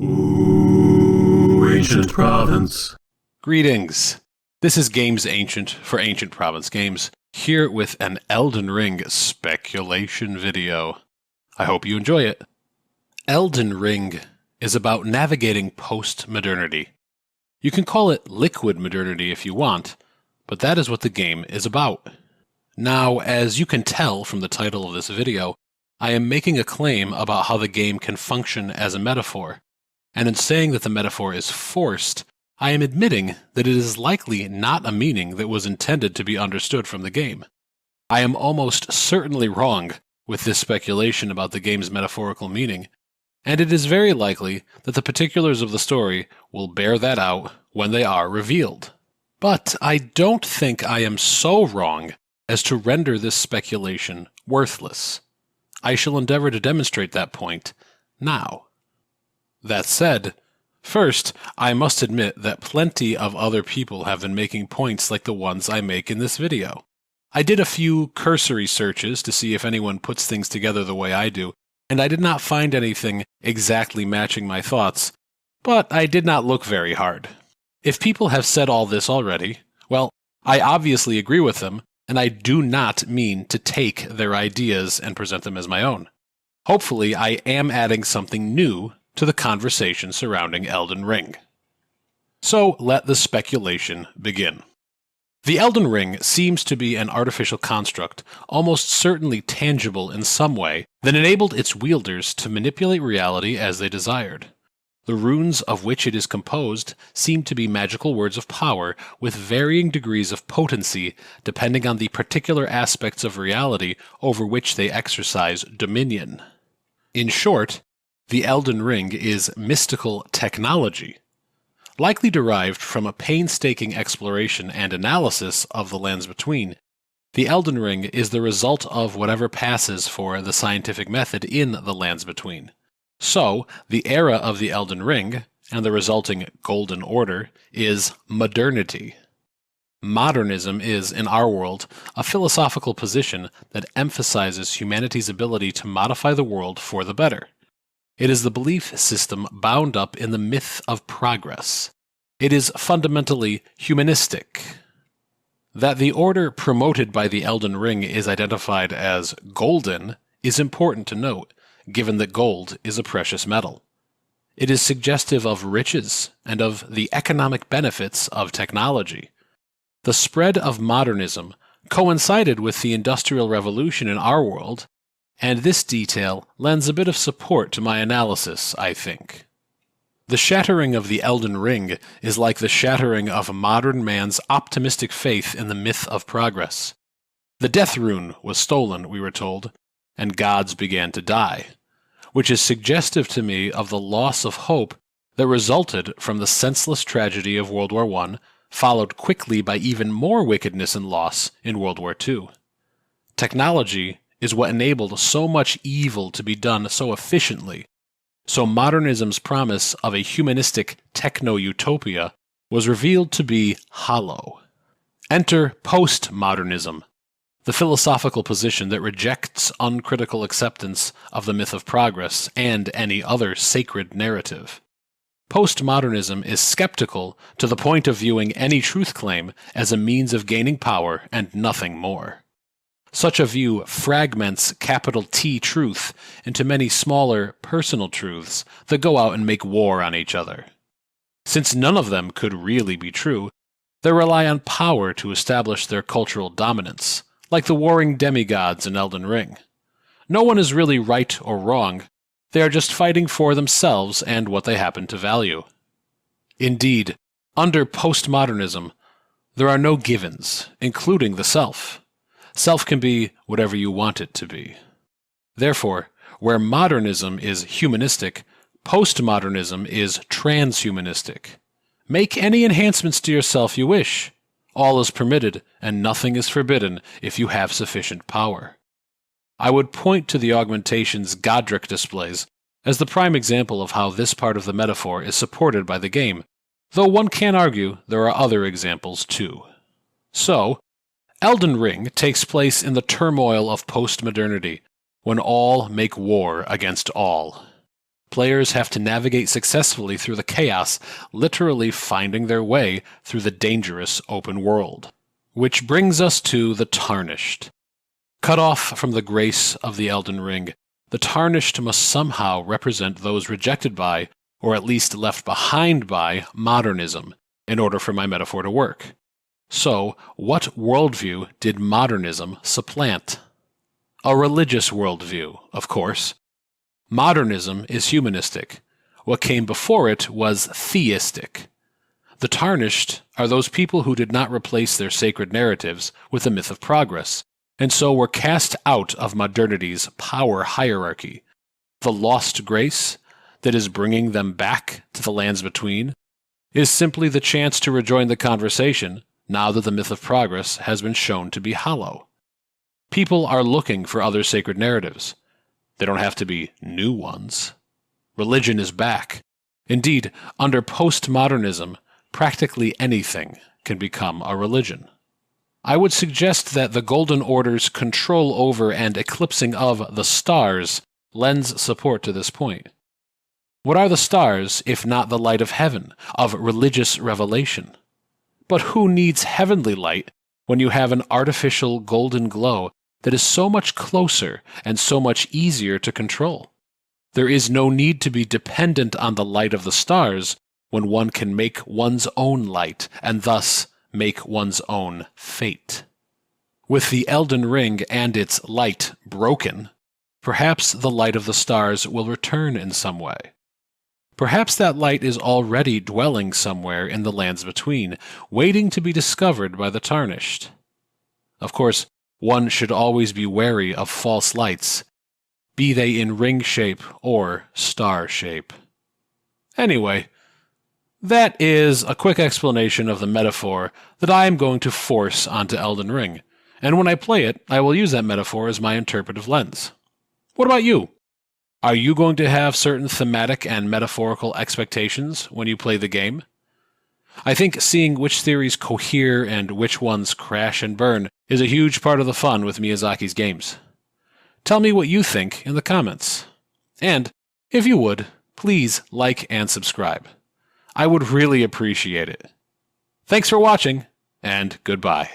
Ooh, Ancient Province. Greetings. This is Games Ancient for Ancient Province Games, here with an Elden Ring speculation video. I hope you enjoy it. Elden Ring is about navigating post-modernity. You can call it liquid modernity if you want, but that is what the game is about. Now, as you can tell from the title of this video, I am making a claim about how the game can function as a metaphor. And in saying that the metaphor is forced, I am admitting that it is likely not a meaning that was intended to be understood from the game. I am almost certainly wrong with this speculation about the game's metaphorical meaning, and it is very likely that the particulars of the story will bear that out when they are revealed. But I don't think I am so wrong as to render this speculation worthless. I shall endeavor to demonstrate that point now. That said, first, I must admit that plenty of other people have been making points like the ones I make in this video. I did a few cursory searches to see if anyone puts things together the way I do, and I did not find anything exactly matching my thoughts, but I did not look very hard. If people have said all this already, well, I obviously agree with them, and I do not mean to take their ideas and present them as my own. Hopefully, I am adding something new to the conversation surrounding Elden Ring. So let the speculation begin. The Elden Ring seems to be an artificial construct, almost certainly tangible in some way, that enabled its wielders to manipulate reality as they desired. The runes of which it is composed seem to be magical words of power with varying degrees of potency depending on the particular aspects of reality over which they exercise dominion. In short, the Elden Ring is mystical technology, likely derived from a painstaking exploration and analysis of the lands between. The Elden Ring is the result of whatever passes for the scientific method in the lands between. So, the era of the Elden Ring, and the resulting Golden Order, is modernity. Modernism is, in our world, a philosophical position that emphasizes humanity's ability to modify the world for the better. It is the belief system bound up in the myth of progress. It is fundamentally humanistic. That the order promoted by the Elden Ring is identified as golden is important to note, given that gold is a precious metal. It is suggestive of riches and of the economic benefits of technology. The spread of modernism coincided with the Industrial Revolution in our world, and this detail lends a bit of support to my analysis, I think. The shattering of the Elden Ring is like the shattering of modern man's optimistic faith in the myth of progress. The death rune was stolen, we were told, and gods began to die, which is suggestive to me of the loss of hope that resulted from the senseless tragedy of World War I, followed quickly by even more wickedness and loss in World War II. Technology is what enabled so much evil to be done so efficiently, so modernism's promise of a humanistic techno-utopia was revealed to be hollow. Enter postmodernism, the philosophical position that rejects uncritical acceptance of the myth of progress and any other sacred narrative. Postmodernism is skeptical to the point of viewing any truth claim as a means of gaining power and nothing more. Such a view fragments capital T truth into many smaller personal truths that go out and make war on each other. Since none of them could really be true, they rely on power to establish their cultural dominance, like the warring demigods in Elden Ring. No one is really right or wrong, they are just fighting for themselves and what they happen to value. Indeed, under postmodernism, there are no givens, including the self. Self can be whatever you want it to be. Therefore, where modernism is humanistic, postmodernism is transhumanistic. Make any enhancements to yourself you wish. All is permitted, and nothing is forbidden if you have sufficient power. I would point to the augmentation's Godric displays as the prime example of how this part of the metaphor is supported by the game, though one can argue there are other examples too. So, Elden Ring takes place in the turmoil of post-modernity, when all make war against all. players have to navigate successfully through the chaos, literally finding their way through the dangerous open world. Which brings us to the Tarnished. Cut off from the grace of the Elden Ring, the Tarnished must somehow represent those rejected by, or at least left behind by, modernism, in order for my metaphor to work. So, what worldview did modernism supplant? A religious worldview, of course. Modernism is humanistic. What came before it was theistic. The Tarnished are those people who did not replace their sacred narratives with the myth of progress, and so were cast out of modernity's power hierarchy. The lost grace that is bringing them back to the lands between is simply the chance to rejoin the conversation now that the myth of progress has been shown to be hollow. People are looking for other sacred narratives. They don't have to be new ones. Religion is back. Indeed, under postmodernism, practically anything can become a religion. I would suggest that the Golden Order's control over and eclipsing of the stars lends support to this point. What are the stars if not the light of heaven, of religious revelation? But who needs heavenly light when you have an artificial golden glow that is so much closer and so much easier to control? There is no need to be dependent on the light of the stars when one can make one's own light and thus make one's own fate. With the Elden Ring and its light broken, perhaps the light of the stars will return in some way. Perhaps that light is already dwelling somewhere in the lands between, waiting to be discovered by the Tarnished. Of course, one should always be wary of false lights, be they in ring shape or star shape. Anyway, that is a quick explanation of the metaphor that I am going to force onto Elden Ring, and when I play it, I will use that metaphor as my interpretive lens. What about you? Are you going to have certain thematic and metaphorical expectations when you play the game? I think seeing which theories cohere and which ones crash and burn is a huge part of the fun with Miyazaki's games. Tell me what you think in the comments. And, if you would, please like and subscribe. I would really appreciate it. Thanks for watching, and goodbye.